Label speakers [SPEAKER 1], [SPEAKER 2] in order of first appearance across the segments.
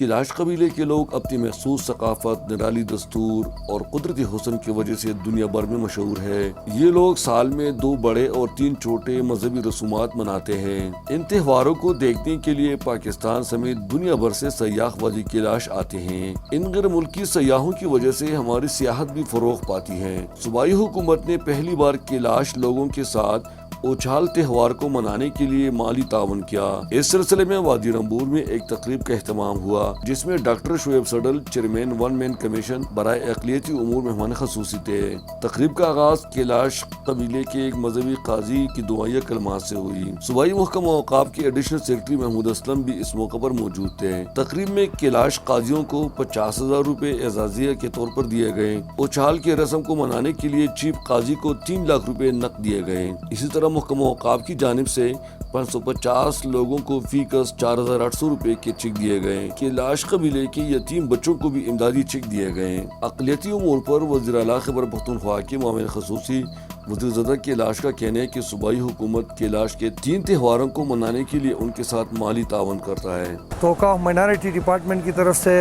[SPEAKER 1] کیلاش قبیلے کے لوگ اپنی مخصوص ثقافت، نرالی دستور اور قدرتی حسن کی وجہ سے دنیا بھر میں مشہور ہے۔ یہ لوگ سال میں 2 بڑے اور 3 چھوٹے مذہبی رسومات مناتے ہیں۔ ان تہواروں کو دیکھنے کے لیے پاکستان سمیت دنیا بھر سے سیاح وادی کیلاش آتے ہیں۔ ان غیر ملکی سیاحوں کی وجہ سے ہماری سیاحت بھی فروغ پاتی ہے۔ صوبائی حکومت نے پہلی بار کیلاش لوگوں کے ساتھ اوچھال تہوار کو منانے کے لیے مالی تعاون کیا۔ اس سلسلے میں وادی رامبور میں ایک تقریب کا اہتمام ہوا جس میں ڈاکٹر شعیب سڈل، چیئرمین 1 مین کمیشن برائے اقلیتی امور مہمان خصوصی تھے۔ تقریب کا آغاز کیلاش قبیلے کے ایک مذہبی قاضی کی دعائیہ کلمات سے ہوئی۔ صوبائی محکمہ اوقاف کے ایڈیشنل سیکرٹری محمود اسلم بھی اس موقع پر موجود تھے۔ تقریب میں کیلاش قاضیوں کو 50,000 روپے اعزازیہ کے طور پر دیے گئے۔ اوچھال کی رسم کو منانے کے لیے چیف قاضی کو 3 لاکھ روپے نقد دیے گئے۔ اسی طرح محکمہ اوقاف کی جانب سے 550 لوگوں کو فی کس 4,800 روپے کے چیک دیے گئے۔ کیلاش قبیلے کے یتیم بچوں کو بھی امدادی چیک دیے گئے۔ اقلیتی امور پر وزیر اعلیٰ خیبر پختونخوا کے معاون خصوصی وزیر زدہ کیلاش کا کہنا ہے کہ صوبائی حکومت کیلاش کے 3 تہواروں کو منانے کے لیے ان کے ساتھ مالی تعاون کرتا ہے۔
[SPEAKER 2] توقع مائنارٹی ڈپارٹمنٹ کی طرف سے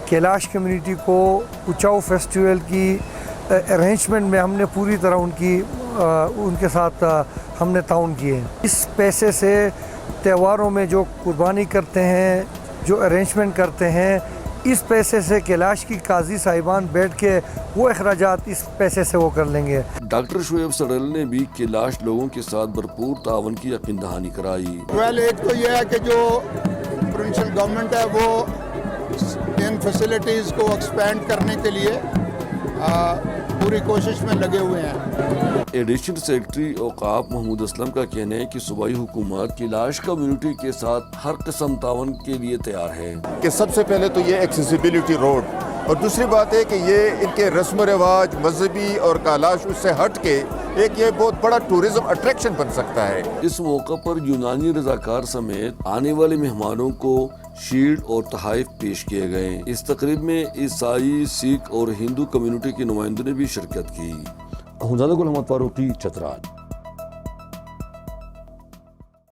[SPEAKER 2] کیلاش کمیونٹی کو اچاؤ فیسٹیول کی ارینجمنٹ میں ہم نے پوری طرح ان کے ساتھ ہم نے تعاون کیے ہیں۔ اس پیسے سے تہواروں میں جو قربانی کرتے ہیں، جو ارینجمنٹ کرتے ہیں، اس پیسے سے کیلاش کی قاضی صاحبان بیٹھ کے وہ اخراجات اس پیسے سے وہ کر لیں گے۔
[SPEAKER 1] ڈاکٹر شعیب سڈل نے بھی کیلاش لوگوں کے ساتھ بھرپور تعاون کی یقین دہانی کرائی۔
[SPEAKER 3] ایک تو یہ ہے کہ جو پروونشل گورنمنٹ ہے وہ ان فیسلٹیز کو ایکسپینڈ کرنے کے لیے پوری کوشش میں لگے ہوئے ہیں۔
[SPEAKER 1] ایڈیشنل سیکرٹری اوقاف محمود اسلم کا کہنا ہے کہ صوبائی حکومت کیلاش کمیونٹی کے ساتھ ہر قسم تعاون کے لیے تیار ہے۔
[SPEAKER 4] کہ سب سے پہلے تو یہ ایکسیسیبلٹی روڈ، اور دوسری بات ہے کہ یہ ان کے رسم و رواج مذہبی اور کیلاش اس سے ہٹ کے ایک یہ بہت بڑا ٹورزم اٹریکشن بن سکتا ہے۔
[SPEAKER 1] اس موقع پر یونانی رضاکار سمیت آنے والے مہمانوں کو شیلڈ اور تحائف پیش کیے گئے۔ اس تقریب میں عیسائی، سکھ اور ہندو کمیونٹی کے نمائندوں نے بھی شرکت کی۔ گل احمد فاروقی، چترال۔